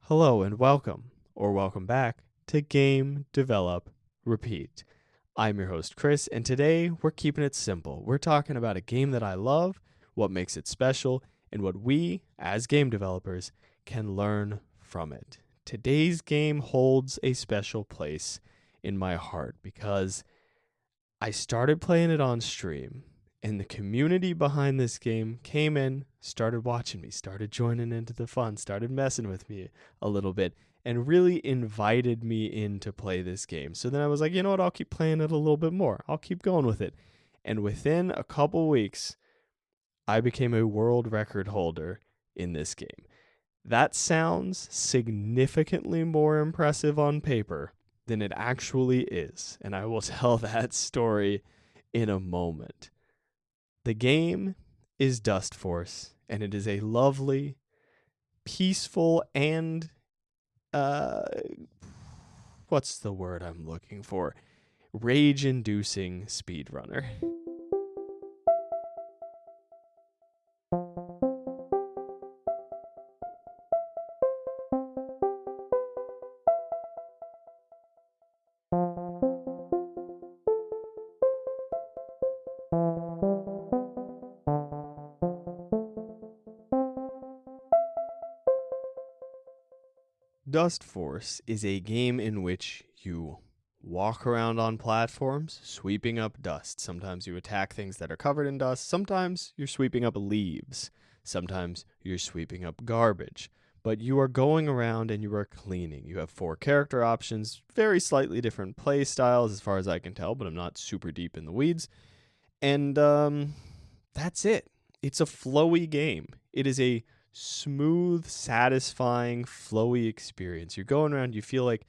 Hello and welcome, or welcome back, to Game, Develop, Repeat. I'm your host, Chris, and today we're keeping it simple. We're talking about a game that I love, what makes it special, and what we, as game developers, can learn from it. Today's game holds a special place in my heart because I started playing it on stream, and the community behind this game came in, started watching me, started joining into the fun, started messing with me a little bit, and really invited me in to play this game. So then I was like, you know what? I'll keep playing it a little bit more. I'll keep going with it. And within a couple weeks, I became a world record holder in this game. That sounds significantly more impressive on paper than it actually is, and I will tell that story in a moment. The game is Dustforce, and it is a lovely, peaceful, and what's the word I'm looking for? Rage-inducing speedrunner. Dustforce is a game in which you walk around on platforms, sweeping up dust. Sometimes you attack things that are covered in dust. Sometimes you're sweeping up leaves. Sometimes you're sweeping up garbage. But you are going around and you are cleaning. You have 4 character options, very slightly different play styles as far as I can tell, but I'm not super deep in the weeds. And that's it. It's a flowy game. It is a smooth, satisfying, flowy experience. You're going around, you feel like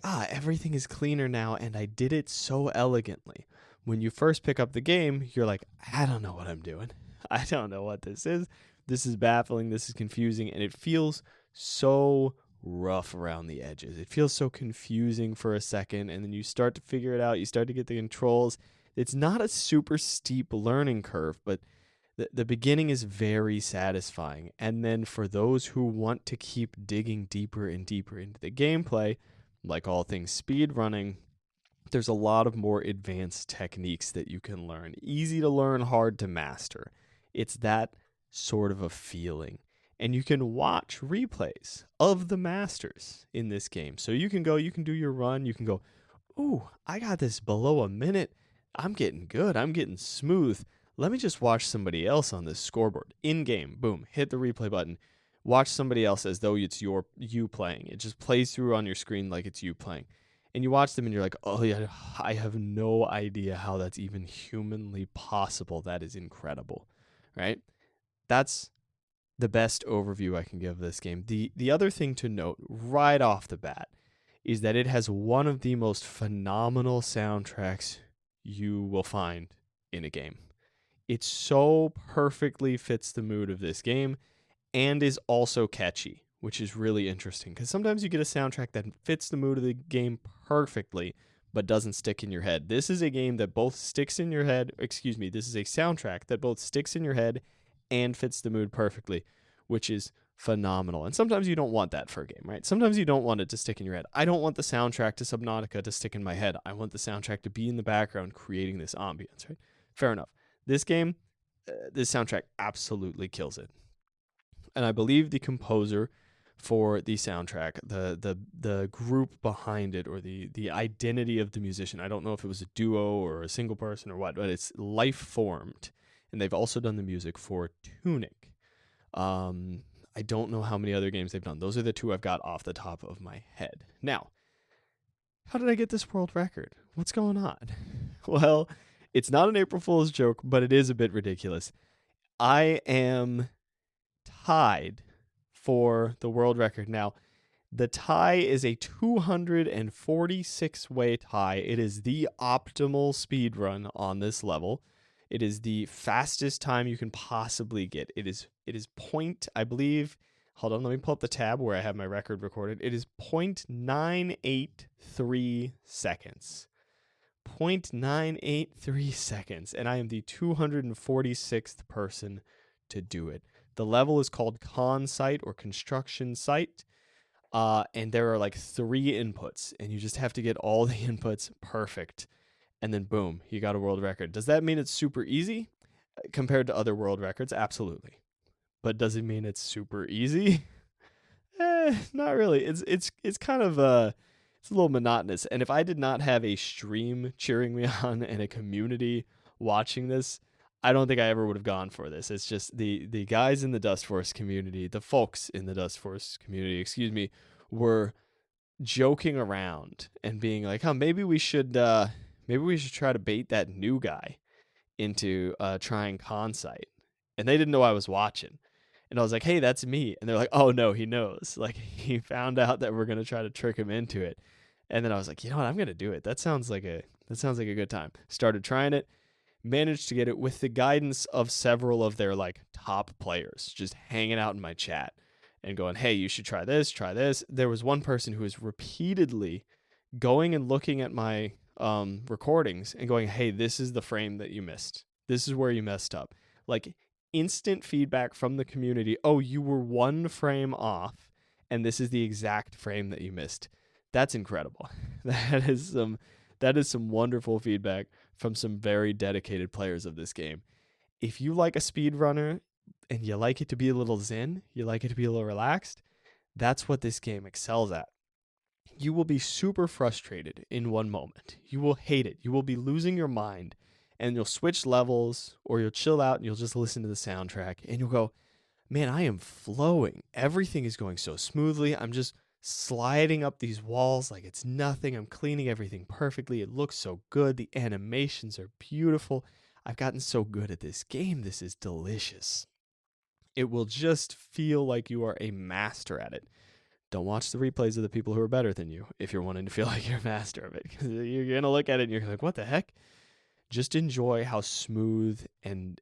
everything is cleaner now, and I did it so elegantly. When you first pick up the game, you're like, I don't know what I'm doing. I don't know what this is. This is baffling, this is confusing, and it feels so rough around the edges. It feels so confusing for a second, and then you start to figure it out, you start to get the controls. It's not a super steep learning curve, but the beginning is very satisfying. And then for those who want to keep digging deeper and deeper into the gameplay, like all things speedrunning, there's a lot of more advanced techniques that you can learn. Easy to learn, hard to master. It's that sort of a feeling. And you can watch replays of the masters in this game. So you can do your run, you can go, ooh, I got this below a minute. I'm getting good, I'm getting smooth. Let me just watch somebody else on this scoreboard. In-game, boom, hit the replay button. Watch somebody else as though it's you playing. It just plays through on your screen like it's you playing. And you watch them and you're like, oh yeah, I have no idea how that's even humanly possible. That is incredible, right? That's the best overview I can give this game. The other thing to note right off the bat is that it has one of the most phenomenal soundtracks you will find in a game. It so perfectly fits the mood of this game and is also catchy, which is really interesting because sometimes you get a soundtrack that fits the mood of the game perfectly but doesn't stick in your head. This is a game that both sticks in your head, this is a soundtrack that both sticks in your head and fits the mood perfectly, which is phenomenal. And sometimes you don't want that for a game, right? Sometimes you don't want it to stick in your head. I don't want the soundtrack to Subnautica to stick in my head. I want the soundtrack to be in the background creating this ambience, right? Fair enough. This game, this soundtrack absolutely kills it. And I believe the composer for the soundtrack, the group behind it, or the identity of the musician, I don't know if it was a duo or a single person or what, but it's life formed. And they've also done the music for Tunic. I don't know how many other games they've done. Those are the 2 I've got off the top of my head. Now, how did I get this world record? What's going on? Well, it's not an April Fool's joke, but it is a bit ridiculous. I am tied for the world record. Now, the tie is a 246-way tie. It is the optimal speed run on this level. It is the fastest time you can possibly get. It is point, I believe, hold on, let me pull up the tab where I have my record recorded. It is 0.983 seconds. 0.983 seconds, and I am the 246th person to do it. The level is called Con Site or Construction Site. And there are like 3 inputs, and you just have to get all the inputs perfect, and then boom, you got a world record. Does that mean it's super easy compared to other world records? Absolutely. But does it mean it's super easy? Not really. It's kind of it's a little monotonous. And if I did not have a stream cheering me on and a community watching this, I don't think I ever would have gone for this. It's just the guys in the Dustforce community, the folks in the Dustforce community, excuse me, were joking around and being like, "Huh, maybe we should try to bait that new guy into trying Consite." And they didn't know I was watching. And I was like, "Hey, that's me." And they're like, "Oh no, he knows." Like he found out that we're gonna try to trick him into it. And then I was like, "You know what? I'm gonna do it. That sounds like a good time." Started trying it, managed to get it with the guidance of several of their like top players, just hanging out in my chat and going, "Hey, you should try this, try this." There was one person who was repeatedly going and looking at my recordings and going, "Hey, this is the frame that you missed. This is where you messed up." Like instant feedback from the community. "Oh, you were 1 frame off, and this is the exact frame that you missed." That's incredible. That is some wonderful feedback from some very dedicated players of this game. If you like a speedrunner and you like it to be a little zen, you like it to be a little relaxed, that's what this game excels at. You will be super frustrated in one moment. You will hate it. You will be losing your mind, and you'll switch levels or you'll chill out and you'll just listen to the soundtrack and you'll go, "Man, I am flowing. Everything is going so smoothly. I'm just sliding up these walls like it's nothing. I'm cleaning everything perfectly. It looks so good. The animations are beautiful. I've gotten so good at this game. This is delicious." It will just feel like you are a master at it. Don't watch the replays of the people who are better than you if you're wanting to feel like you're a master of it, because you're going to look at it and you're like, "What the heck?" Just enjoy how smooth and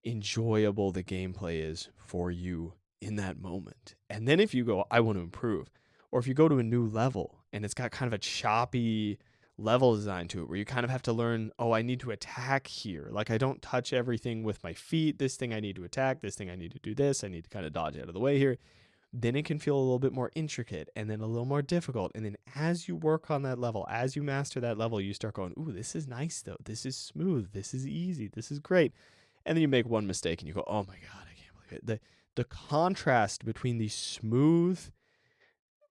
enjoyable the gameplay is for you in that moment. And then if you go, "I want to improve," or if you go to a new level and it's got kind of a choppy level design to it where you kind of have to learn, "Oh, I need to attack here. Like I don't touch everything with my feet. This thing I need to attack. This thing I need to do this. I need to kind of dodge out of the way here." Then it can feel a little bit more intricate and then a little more difficult. And then as you work on that level, as you master that level, you start going, "Ooh, this is nice though. This is smooth. This is easy. This is great." And then you make one mistake and you go, "Oh my God, I can't believe it." The contrast between the smooth,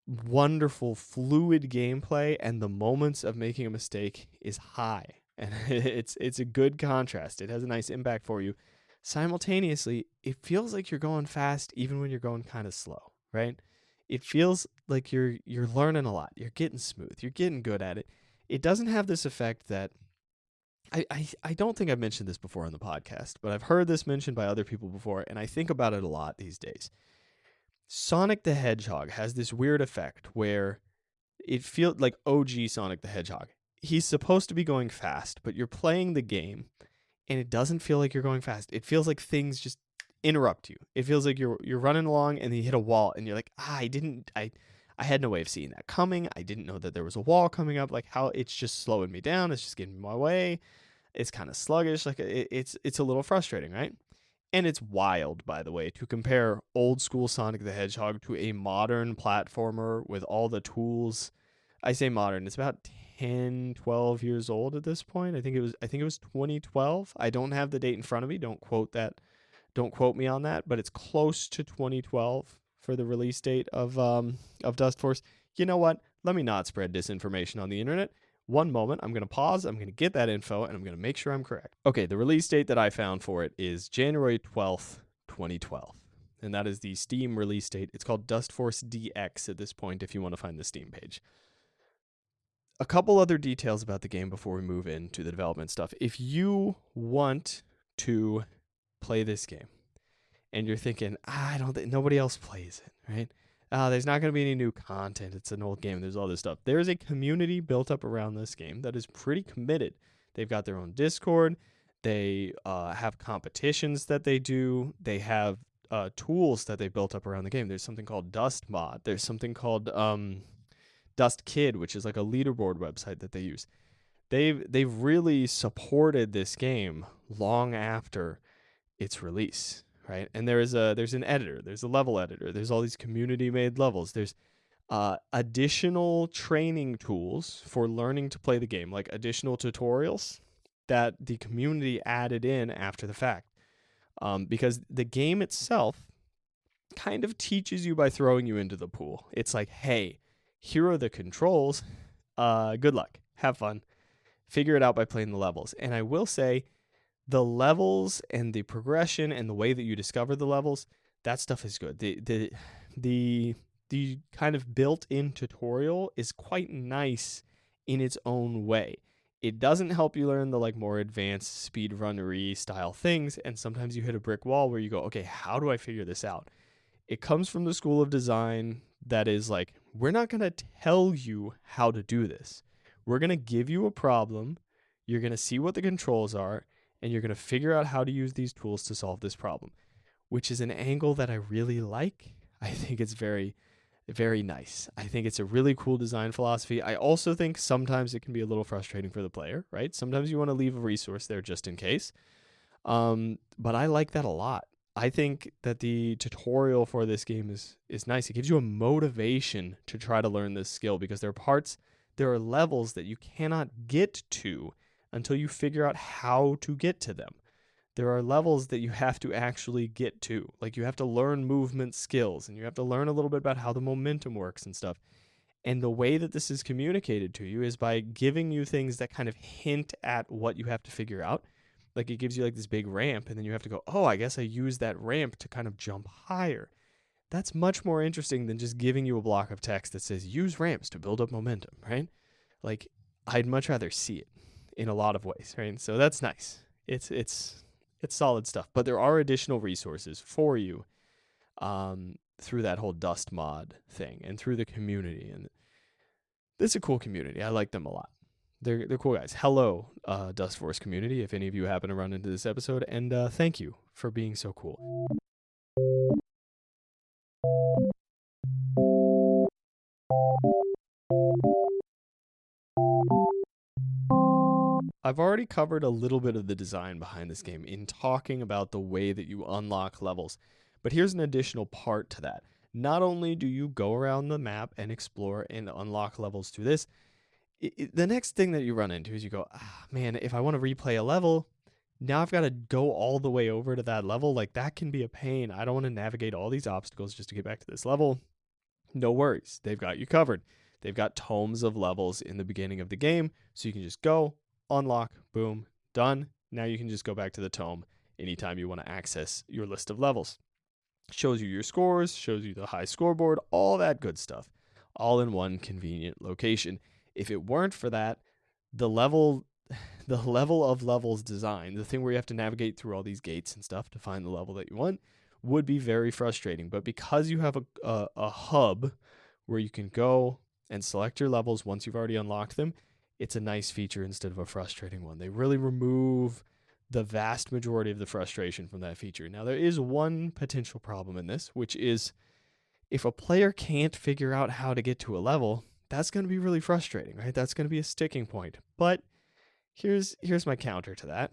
wonderful, fluid gameplay and the moments of making a mistake is high. And it's a good contrast. It has a nice impact for you. Simultaneously, it feels like you're going fast even when you're going kind of slow, right? It feels like you're learning a lot. You're getting smooth. You're getting good at it. It doesn't have this effect that I don't think I've mentioned this before on the podcast, but I've heard this mentioned by other people before, and I think about it a lot these days. Sonic the Hedgehog has this weird effect where it feels like OG Sonic the Hedgehog. He's supposed to be going fast, but you're playing the game and it doesn't feel like you're going fast. It feels like things just interrupt you. It feels like you're running along and then you hit a wall and you're like, I had no way of seeing that coming. I didn't know that there was a wall coming up. Like how it's just slowing me down. It's just getting in my way. It's kind of sluggish. Like it's a little frustrating, right? And it's wild, by the way, to compare old school Sonic the Hedgehog to a modern platformer with all the tools. I say modern, it's about 10, 12 years old at this point. I think it was 2012. I don't have the date in front of me. Don't quote me on that, but it's close to 2012 for the release date of Dustforce. You know what? Let me not spread disinformation on the internet. One moment, I'm going to pause, I'm going to get that info, and I'm going to make sure I'm correct. Okay, the release date that I found for it is January 12th, 2012. And that is the Steam release date. It's called Dustforce DX at this point if you want to find the Steam page. A couple other details about the game before we move into the development stuff. If you want to play this game and you're thinking, I don't think nobody else plays it, right? There's not going to be any new content. It's an old game. There's all this stuff. There's a community built up around this game that is pretty committed. They've got their own Discord. They have competitions that they do. They have tools that they built up around the game. There's something called Dust Mod. There's something called Dust Kid, which is like a leaderboard website that they use. They've really supported this game long after its release. Right, and there's an editor, there's a level editor, there's all these community-made levels. There's additional training tools for learning to play the game, like additional tutorials that the community added in after the fact. Because the game itself kind of teaches you by throwing you into the pool. It's like, hey, here are the controls. Good luck. Have fun. Figure it out by playing the levels. And I will say, the levels and the progression and the way that you discover the levels, that stuff is good. The kind of built-in tutorial is quite nice in its own way. It doesn't help you learn the like more advanced speedrunnery style things, and sometimes you hit a brick wall where you go, okay, how do I figure this out? It comes from the school of design that is like, we're not going to tell you how to do this. We're going to give you a problem. You're going to see what the controls are, and you're going to figure out how to use these tools to solve this problem, which is an angle that I really like. I think it's very, very nice. I think it's a really cool design philosophy. I also think sometimes it can be a little frustrating for the player, right? Sometimes you want to leave a resource there just in case. But I like that a lot. I think that the tutorial for this game is nice. It gives you a motivation to try to learn this skill because there are levels that you cannot get to until you figure out how to get to them. There are levels that you have to actually get to. Like you have to learn movement skills and you have to learn a little bit about how the momentum works and stuff. And the way that this is communicated to you is by giving you things that kind of hint at what you have to figure out. Like it gives you like this big ramp and then you have to go, oh, I guess I use that ramp to kind of jump higher. That's much more interesting than just giving you a block of text that says use ramps to build up momentum, right? Like I'd much rather see it in a lot of ways, right? So that's nice. It's solid stuff. But there are additional resources for you through that whole Dust mod thing and through the community. And this is a cool community. I like them a lot. They're cool guys. Hello, Dustforce community, if any of you happen to run into this episode, and thank you for being so cool. I've already covered a little bit of the design behind this game in talking about the way that you unlock levels, but here's an additional part to that. Not only do you go around the map and explore and unlock levels through this, the next thing that you run into is you go, man, if I want to replay a level, now I've got to go all the way over to that level. Like that can be a pain. I don't want to navigate all these obstacles just to get back to this level. No worries. They've got you covered. They've got tomes of levels in the beginning of the game. So you can just go, unlock, boom, done. Now you can just go back to the tome anytime you want to access your list of levels. Shows you your scores, shows you the high scoreboard, all that good stuff, all in one convenient location. If it weren't for that, the level of levels design, the thing where you have to navigate through all these gates and stuff to find the level that you want, would be very frustrating. But because you have a hub where you can go and select your levels once you've already unlocked them, it's a nice feature instead of a frustrating one. They really remove the vast majority of the frustration from that feature. Now, there is one potential problem in this, which is if a player can't figure out how to get to a level, that's going to be really frustrating, right? That's going to be a sticking point. But here's my counter to that.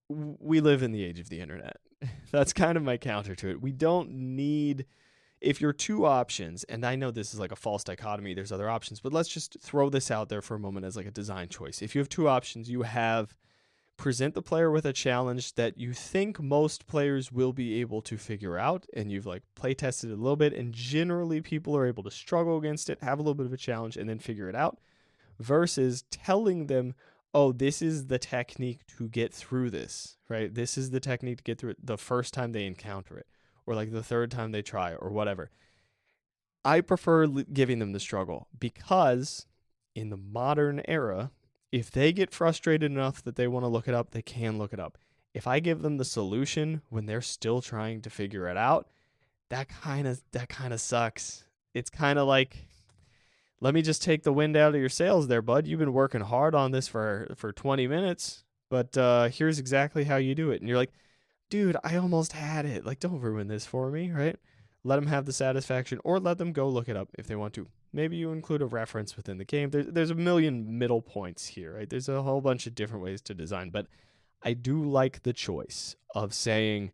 We live in the age of the internet. That's kind of my counter to it. We don't need, if you're two options, and I know this is like a false dichotomy, there's other options, but let's just throw this out there for a moment as like a design choice. If you have two options, you have present the player with a challenge that you think most players will be able to figure out, and you've like play tested it a little bit, and generally people are able to struggle against it, have a little bit of a challenge, and then figure it out, versus telling them, oh, this is the technique to get through this, right? This is the technique to get through it the first time they encounter it, or like the third time they try, or whatever. I prefer giving them the struggle because in the modern era, if they get frustrated enough that they want to look it up, they can look it up. If I give them the solution when they're still trying to figure it out, that kind of sucks. It's kind of like, let me just take the wind out of your sails there, bud. You've been working hard on this for 20 minutes, but here's exactly how you do it. And you're like, dude, I almost had it. Like, don't ruin this for me, right? Let them have the satisfaction, or let them go look it up if they want to. Maybe you include a reference within the game. There's a million middle points here, right? There's a whole bunch of different ways to design, but I do like the choice of saying,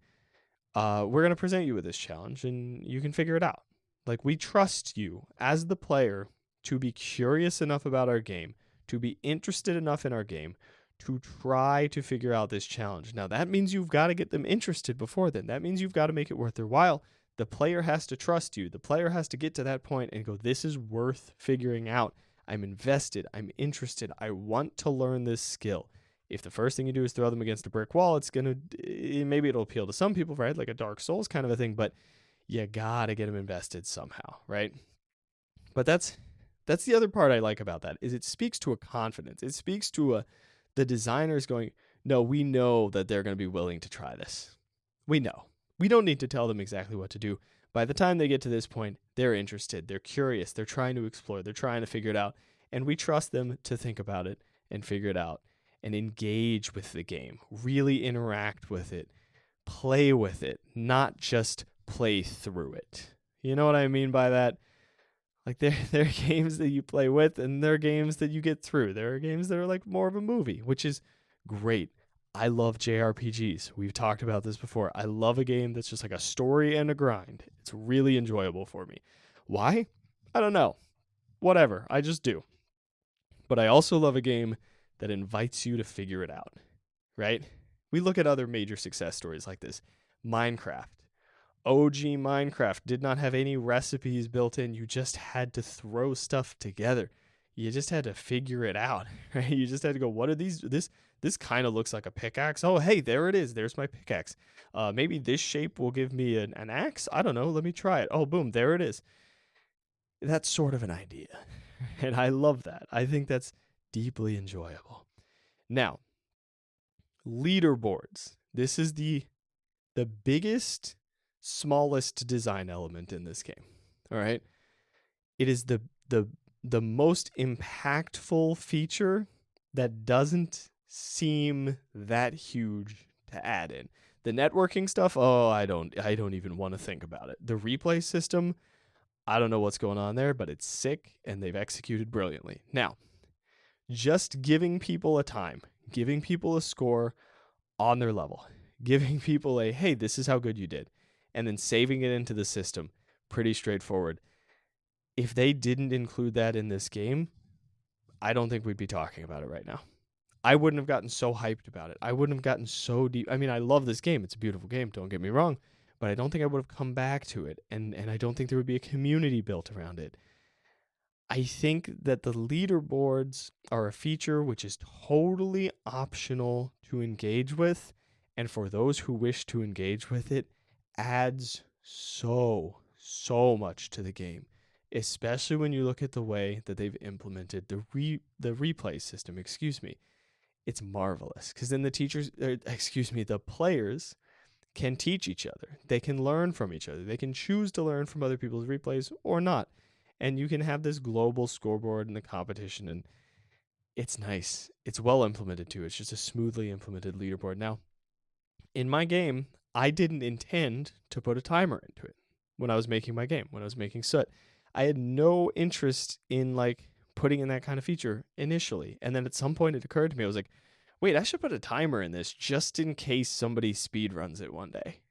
we're going to present you with this challenge, and you can figure it out. Like, we trust you as the player to be curious enough about our game, to be interested enough in our game, to try to figure out this challenge. Now, that means you've got to get them interested before then. That means you've got to make it worth their while. The player has to trust you. The player has to get to that point and go, this is worth figuring out. I'm invested. I'm interested. I want to learn this skill. If the first thing you do is throw them against a brick wall, it's going to, maybe it'll appeal to some people, right? Like a Dark Souls kind of a thing, but you got to get them invested somehow, right? But that's the other part I like about that, is it speaks to a confidence. It speaks to the designers going, no, we know that they're going to be willing to try this. We know. We don't need to tell them exactly what to do. By the time they get to this point, they're interested, they're curious, they're trying to explore, they're trying to figure it out, and we trust them to think about it and figure it out and engage with the game, really interact with it, play with it, not just play through it. You know what I mean by that? Like, there are games that you play with, and there are games that you get through. There are games that are like more of a movie, which is great. I love JRPGs. We've talked about this before. I love a game that's just like a story and a grind. It's really enjoyable for me. Why? I don't know. Whatever. I just do. But I also love a game that invites you to figure it out, right? We look at other major success stories like this. Minecraft. OG Minecraft did not have any recipes built in. You just had to throw stuff together. You just had to figure it out, right? You just had to go, what are these? This kind of looks like a pickaxe. Oh, hey, there it is. There's my pickaxe. Maybe this shape will give me an axe. I don't know. Let me try it. Oh, boom, there it is. That's sort of an idea. And I love that. I think that's deeply enjoyable. Now, leaderboards. This is the biggest, smallest design element in this game. All right. It is the most impactful feature that doesn't seem that huge to add in. The networking stuff, oh, I don't even want to think about it. The replay system, I don't know what's going on there, but it's sick and they've executed brilliantly. Now, just giving people a time, giving people a score on their level, giving people a, hey, this is how good you did, and then saving it into the system, pretty straightforward. If they didn't include that in this game, I don't think we'd be talking about it right now. I wouldn't have gotten so hyped about it. I wouldn't have gotten so deep. I mean, I love this game. It's a beautiful game, don't get me wrong, but I don't think I would have come back to it, and I don't think there would be a community built around it. I think that the leaderboards are a feature which is totally optional to engage with, and for those who wish to engage with it, adds so much to the game, especially when you look at the way that they've implemented the replay system. It's marvelous, because then the players can teach each other. They can learn from each other. They can choose to learn from other people's replays or not. And you can have this global scoreboard in the competition, and it's nice. It's well implemented too. It's just a smoothly implemented leaderboard. Now, in my game, I didn't intend to put a timer into it when I was making my game, when I was making Soot. I had no interest in like putting in that kind of feature initially. And then at some point it occurred to me, I was like, wait, I should put a timer in this just in case somebody speedruns it one day.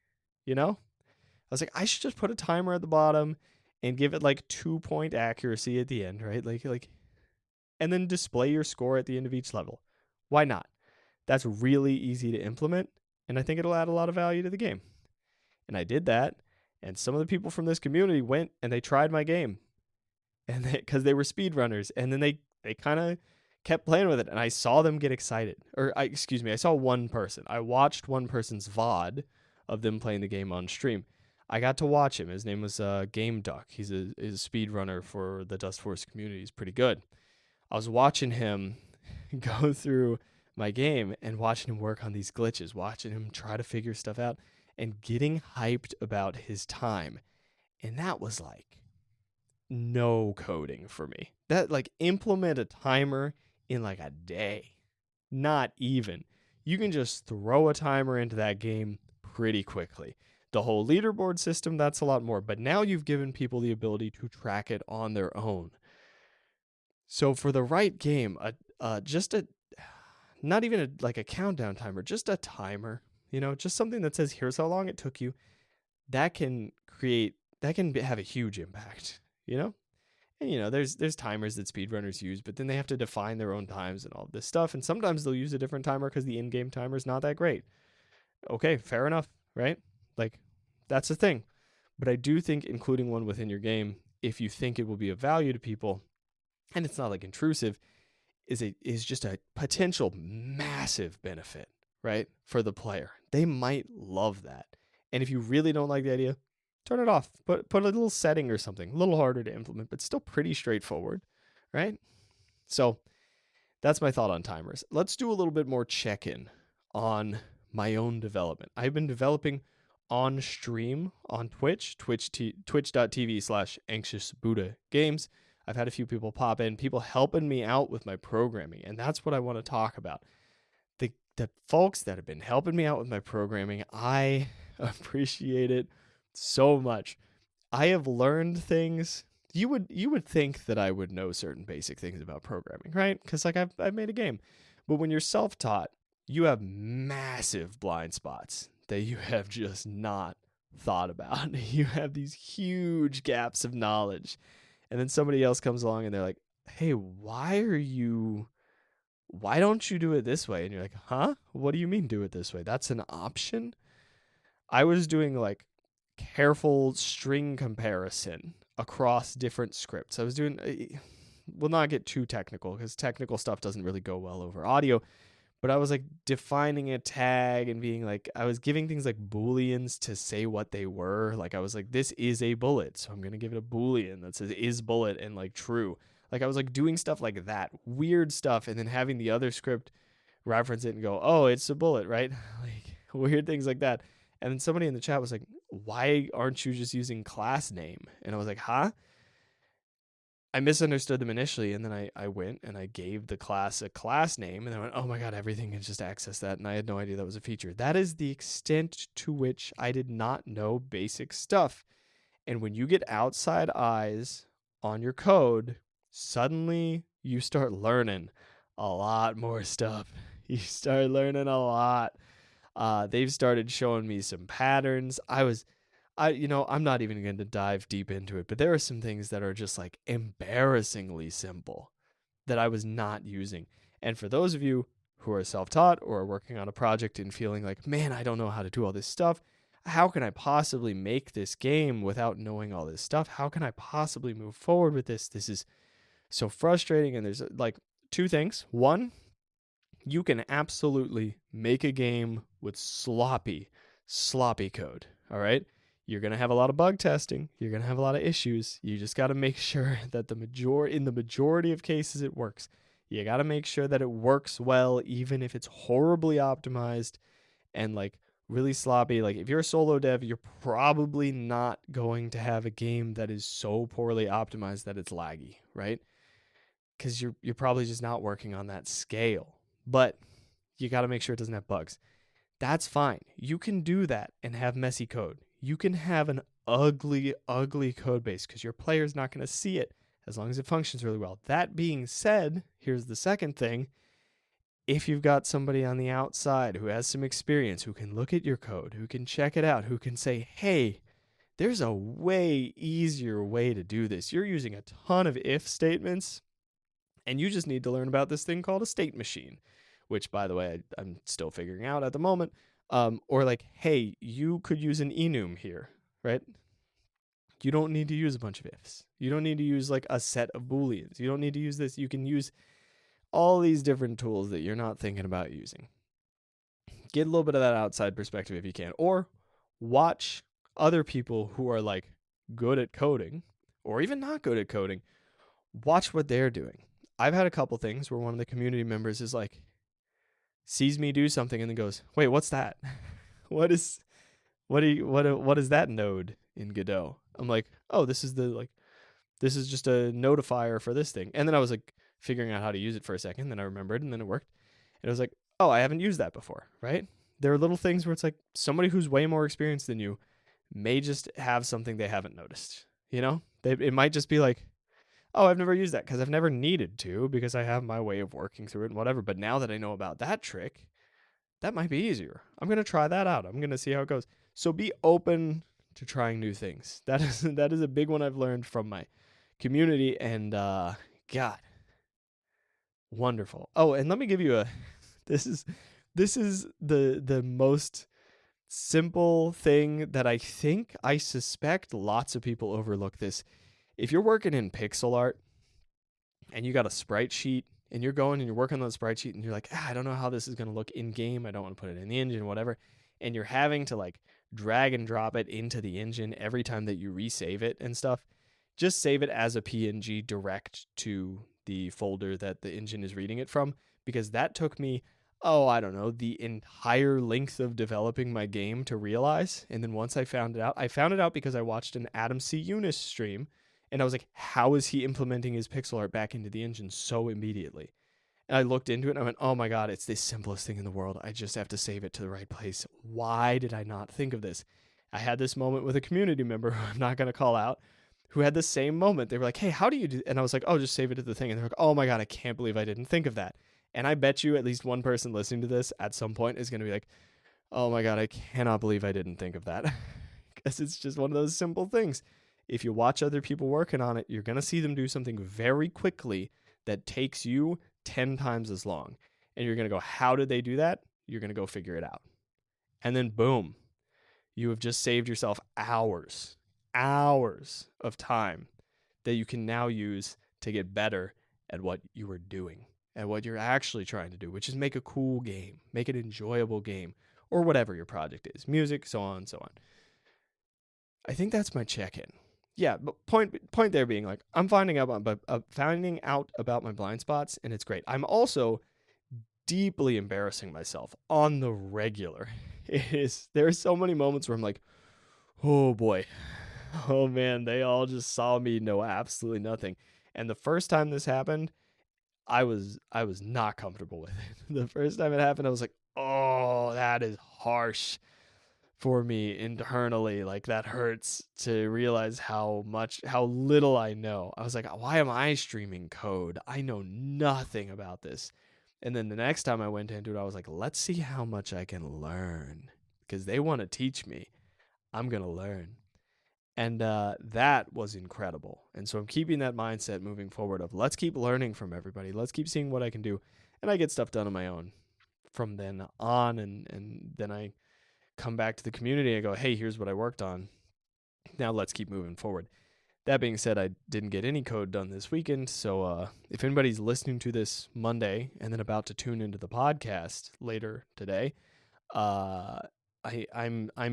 You know? I was like, I should just put a timer at the bottom and give it like 2-point accuracy at the end, right? Like, and then display your score at the end of each level. Why not? That's really easy to implement, and I think it'll add a lot of value to the game. And I did that, and some of the people from this community went and they tried my game, and because they were speedrunners, and then they kind of kept playing with it, and I saw them get excited. I saw one person. I watched one person's VOD of them playing the game on stream. I got to watch him. His name was Game Duck. He's a speedrunner for the Dustforce community. He's pretty good. I was watching him go through my game and watching him work on these glitches, watching him try to figure stuff out and getting hyped about his time. And that was like no coding for me. That like implement a timer in like a day. Not even. You can just throw a timer into that game pretty quickly. The whole leaderboard system, that's a lot more. But now you've given people the ability to track it on their own. So for the right game, not even like a countdown timer, just a timer, just something that says, here's how long it took you. That can have a huge impact, you know? And there's timers that speedrunners use, but then they have to define their own times and all this stuff. And sometimes they'll use a different timer because the in-game timer is not that great. Okay, fair enough, right? Like, that's the thing. But I do think including one within your game, if you think it will be of value to people, and it's not like intrusive, is just a potential massive benefit, right? For the player. They might love that. And if you really don't like the idea, turn it off. Put a little setting or something, a little harder to implement, but still pretty straightforward, right? So that's my thought on timers. Let's do a little bit more check-in on my own development. I've been developing on stream on twitch.tv/anxiousbuddha-games. I've had a few people pop in, people helping me out with my programming, and that's what I want to talk about. The folks that have been helping me out with my programming, I appreciate it so much. I have learned things. You would think that I would know certain basic things about programming, right? Because like I've made a game. But when you're self-taught, you have massive blind spots that you have just not thought about. You have these huge gaps of knowledge. And then somebody else comes along and they're like, hey, why don't you do it this way? And you're like, huh? What do you mean do it this way? That's an option? I was doing like careful string comparison across different scripts. I was doing, we'll not get too technical because technical stuff doesn't really go well over audio. But I was like defining a tag and being like, I was giving things like Booleans to say what they were. Like I was like, this is a bullet. So I'm going to give it a Boolean that says is bullet and like true. Like I was like doing stuff like that, weird stuff. And then having the other script reference it and go, oh, it's a bullet, right? Like weird things like that. And then somebody in the chat was like, why aren't you just using class name? And I was like, huh? I misunderstood them initially, and then I went and I gave the class a class name, and I went, oh my god, everything can just access that, and I had no idea that was a feature. That is the extent to which I did not know basic stuff. And when you get outside eyes on your code, suddenly you start learning a lot more stuff. You start learning a lot. They've started showing me some patterns. I'm not even going to dive deep into it, but there are some things that are just like embarrassingly simple that I was not using. And for those of you who are self-taught or are working on a project and feeling like, man, I don't know how to do all this stuff. How can I possibly make this game without knowing all this stuff? How can I possibly move forward with this? This is so frustrating. And there's like two things. One, you can absolutely make a game with sloppy code. All right. You're going to have a lot of bug testing. You're going to have a lot of issues. You just got to make sure that in the majority of cases it works. You got to make sure that it works well, even if it's horribly optimized and like really sloppy. Like if you're a solo dev, you're probably not going to have a game that is so poorly optimized that it's laggy, right? Because you're probably just not working on that scale. But you got to make sure it doesn't have bugs. That's fine. You can do that and have messy code. You can have an ugly code base because your player's not going to see it as long as it functions really well. That being said, here's the second thing. If you've got somebody on the outside who has some experience, who can look at your code, who can check it out, who can say, hey, there's a way easier way to do this. You're using a ton of if statements, and you just need to learn about this thing called a state machine, which, by the way, I'm still figuring out at the moment. Or like, hey, you could use an enum here, right? You don't need to use a bunch of ifs. You don't need to use like a set of Booleans. You don't need to use this. You can use all these different tools that you're not thinking about using. Get a little bit of that outside perspective if you can. Or watch other people who are like good at coding or even not good at coding. Watch what they're doing. I've had a couple things where one of the community members is like, sees me do something and then goes, wait, what's that? What is that node in Godot? I'm like, oh, this is just a notifier for this thing. And then I was like figuring out how to use it for a second. Then I remembered and then it worked. And I was like, oh, I haven't used that before, right? There are little things where it's like somebody who's way more experienced than you may just have something they haven't noticed. You know, it might just be like, oh, I've never used that because I've never needed to because I have my way of working through it and whatever. But now that I know about that trick, that might be easier. I'm going to try that out. I'm going to see how it goes. So be open to trying new things. That is a big one I've learned from my community, and God, wonderful. Oh, and let me give you a this is the most simple thing that I suspect lots of people overlook this. If you're working in pixel art and you got a sprite sheet and you're going and you're working on the sprite sheet and you're like, I don't know how this is going to look in game. I don't want to put it in the engine, whatever. And you're having to like drag and drop it into the engine every time that you resave it and stuff. Just save it as a PNG direct to the folder that the engine is reading it from, because that took me, I don't know, the entire length of developing my game to realize. And then once I found it out because I watched an Adam C. Eunice stream, and I was like, how is he implementing his pixel art back into the engine so immediately? And I looked into it and I went, oh my God, it's the simplest thing in the world. I just have to save it to the right place. Why did I not think of this? I had this moment with a community member who I'm not going to call out, who had the same moment. They were like, hey, how do you do? And I was like, oh, just save it to the thing. And they're like, oh my God, I can't believe I didn't think of that. And I bet you at least one person listening to this at some point is going to be like, oh my God, I cannot believe I didn't think of that. Because it's just one of those simple things. If you watch other people working on it, you're going to see them do something very quickly that takes you 10 times as long. And you're going to go, how did they do that? You're going to go figure it out. And then boom, you have just saved yourself hours of time that you can now use to get better at what you are doing, at what you're actually trying to do, which is make a cool game, make an enjoyable game, or whatever your project is, music, so on and so on. I think that's my check-in. Yeah, but point there being like, I'm finding out about my blind spots, and it's great. I'm also deeply embarrassing myself on the regular. There are so many moments where I'm like, oh boy, oh man, they all just saw me know absolutely nothing. And the first time this happened, I was not comfortable with it. The first time it happened, I was like, oh, that is harsh for me internally. Like, that hurts to realize how little I know. I was like, why am I streaming code? I know nothing about this. And then the next time I went into it, I was like, let's see how much I can learn, because they want to teach me. I'm going to learn. And that was incredible. And so I'm keeping that mindset moving forward of let's keep learning from everybody. Let's keep seeing what I can do. And I get stuff done on my own from then on. And then I come back to the community and go, hey, here's what I worked on. Now let's keep moving forward. That being said, I didn't get any code done this weekend. So if anybody's listening to this Monday and then about to tune into the podcast later today, I'm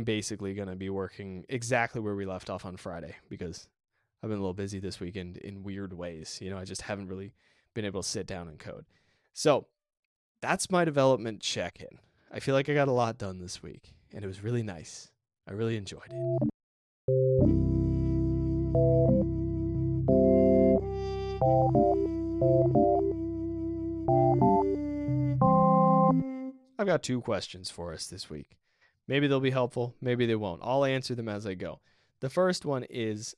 basically going to be working exactly where we left off on Friday, because I've been a little busy this weekend in weird ways. I just haven't really been able to sit down and code. So that's my development check-in. I feel like I got a lot done this week, and it was really nice. I really enjoyed it. I've got 2 questions for us this week. Maybe they'll be helpful, maybe they won't. I'll answer them as I go. The first one is,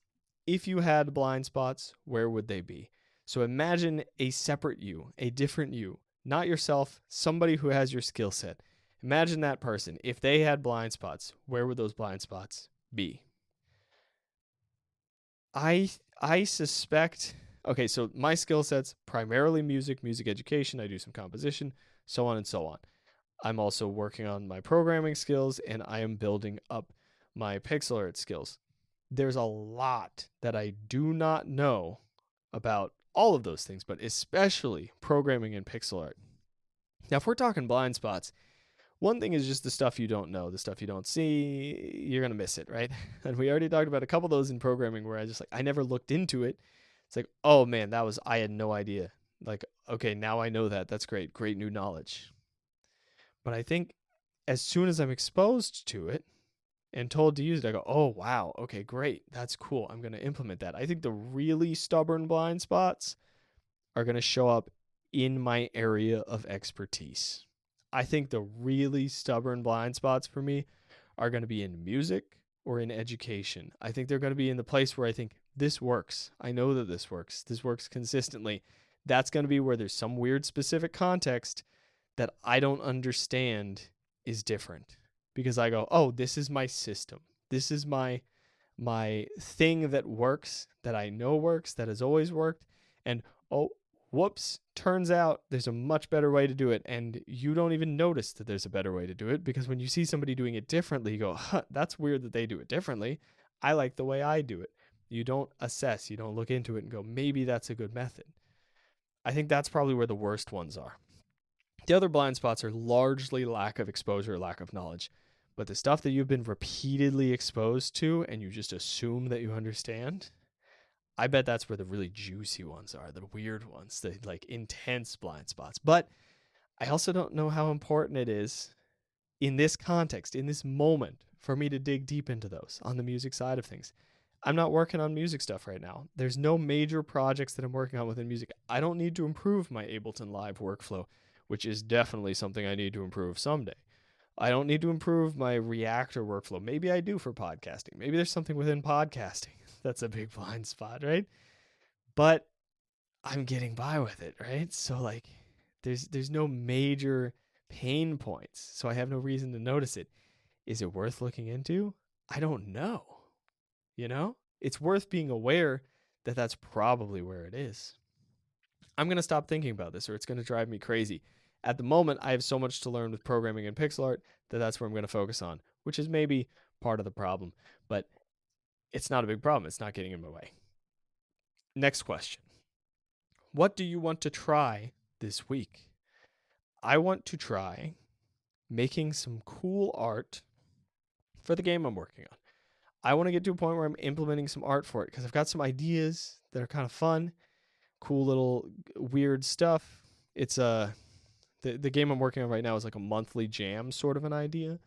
if you had blind spots, where would they be? So imagine a separate you, a different you, not yourself, somebody who has your skill set. Imagine that person. If they had blind spots, where would those blind spots be? I suspect, okay, so my skill set's primarily music education. I do some composition, so on and so on. I'm also working on my programming skills, and I am building up my pixel art skills. There's a lot that I do not know about all of those things, but especially programming and pixel art. Now, if we're talking blind spots, one thing is just the stuff you don't know, the stuff you don't see, you're going to miss it, right? And we already talked about a couple of those in programming where I never looked into it. It's like, oh man, I had no idea. Like, okay, now I know that. That's great. Great new knowledge. But I think as soon as I'm exposed to it and told to use it, I go, oh, wow, okay, great. That's cool. I'm going to implement that. I think the really stubborn blind spots are going to show up in my area of expertise. I think the really stubborn blind spots for me are going to be in music or in education. I think they're going to be in the place where I think this works. I know that this works. This works consistently. That's going to be where there's some weird specific context that I don't understand is different, because I go, oh, this is my system. This is my my thing that works, that I know works, that has always worked, and oh, whoops, turns out there's a much better way to do it, and you don't even notice that there's a better way to do it, because when you see somebody doing it differently, you go, that's weird that they do it differently. I like the way I do it. You don't assess, you don't look into it and go, maybe that's a good method. I think that's probably where the worst ones are. The other blind spots are largely lack of exposure, lack of knowledge. But the stuff that you've been repeatedly exposed to and you just assume that you understand, I bet that's where the really juicy ones are, the weird ones, the like intense blind spots. But I also don't know how important it is in this context, in this moment, for me to dig deep into those on the music side of things. I'm not working on music stuff right now. There's no major projects that I'm working on within music. I don't need to improve my Ableton Live workflow, which is definitely something I need to improve someday. I don't need to improve my Reactor workflow. Maybe I do for podcasting. Maybe there's something within podcasting that's a big blind spot, right? But I'm getting by with it, right? So like there's no major pain points. So I have no reason to notice it. Is it worth looking into? I don't know. You know? It's worth being aware that that's probably where it is. I'm going to stop thinking about this or it's going to drive me crazy. At the moment, I have so much to learn with programming and pixel art that that's where I'm going to focus on, which is maybe part of the problem, but it's not a big problem. It's not getting in my way. Next question. What do you want to try this week? I want to try making some cool art for the game I'm working on. I want to get to a point where I'm implementing some art for it because I've got some ideas that are kind of fun, cool little weird stuff. It's the game I'm working on right now is like a monthly jam sort of an idea.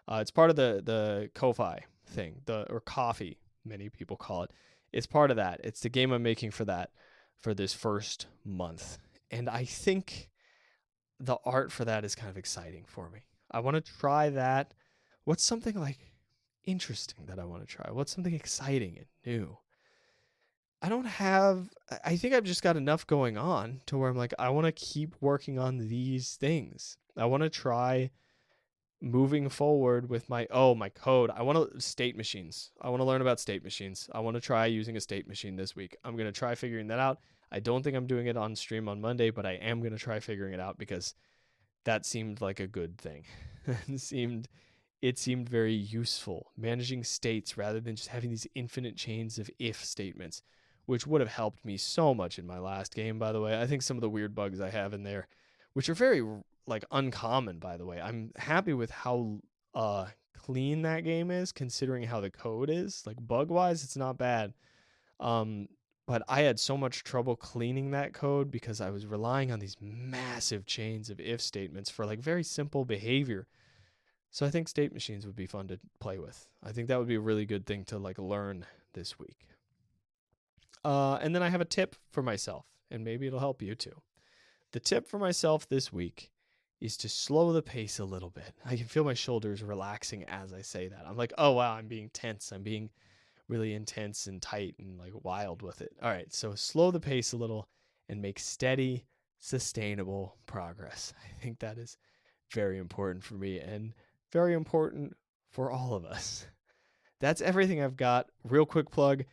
It's part of the Ko-Fi thing, or coffee, many people call it. It's part of that. It's the game I'm making for that, for this first month. And I think the art for that is kind of exciting for me. I want to try that. What's something like interesting that I want to try? What's something exciting and new? I think I've just got enough going on to where I'm like, I want to keep working on these things. I want to try moving forward with my code. I want to state machines. I want to learn about state machines. I want to try using a state machine this week. I'm going to try figuring that out. I don't think I'm doing it on stream on Monday, but I am going to try figuring it out because that seemed like a good thing. It seemed very useful, managing states rather than just having these infinite chains of if statements, which would have helped me so much in my last game, by the way. I think some of the weird bugs I have in there, which are very like uncommon, by the way. I'm happy with how clean that game is, considering how the code is. Like bug-wise, it's not bad. But I had so much trouble cleaning that code because I was relying on these massive chains of if statements for like very simple behavior. So I think state machines would be fun to play with. I think that would be a really good thing to like learn this week. And then I have a tip for myself, and maybe it'll help you too. The tip for myself this week is to slow the pace a little bit. I can feel my shoulders relaxing as I say that. I'm like, oh wow, I'm being tense. I'm being really intense and tight and like wild with it. All right, so slow the pace a little and make steady, sustainable progress. I think that is very important for me and very important for all of us. That's everything I've got. Real quick plug.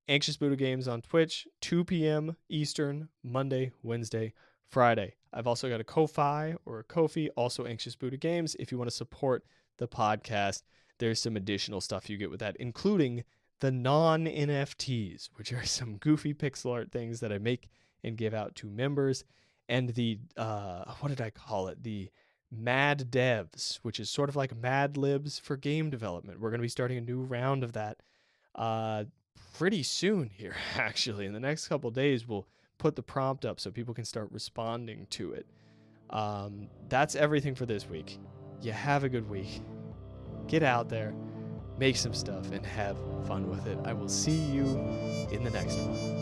Anxious Buddha Games on Twitch, 2 p.m. Eastern, Monday, Wednesday, Friday. I've also got a Ko-Fi or a Ko-Fi, also Anxious Buddha Games. If you want to support the podcast, there's some additional stuff you get with that, including the non-NFTs, which are some goofy pixel art things that I make and give out to members, and the, what did I call it? The Mad Devs, which is sort of like Mad Libs for game development. We're going to be starting a new round of that pretty soon here, actually. In the next couple of days, we'll put the prompt up so people can start responding to it. That's everything for this week. You have a good week. Get out there, make some stuff, and have fun with it. I will see you in the next one.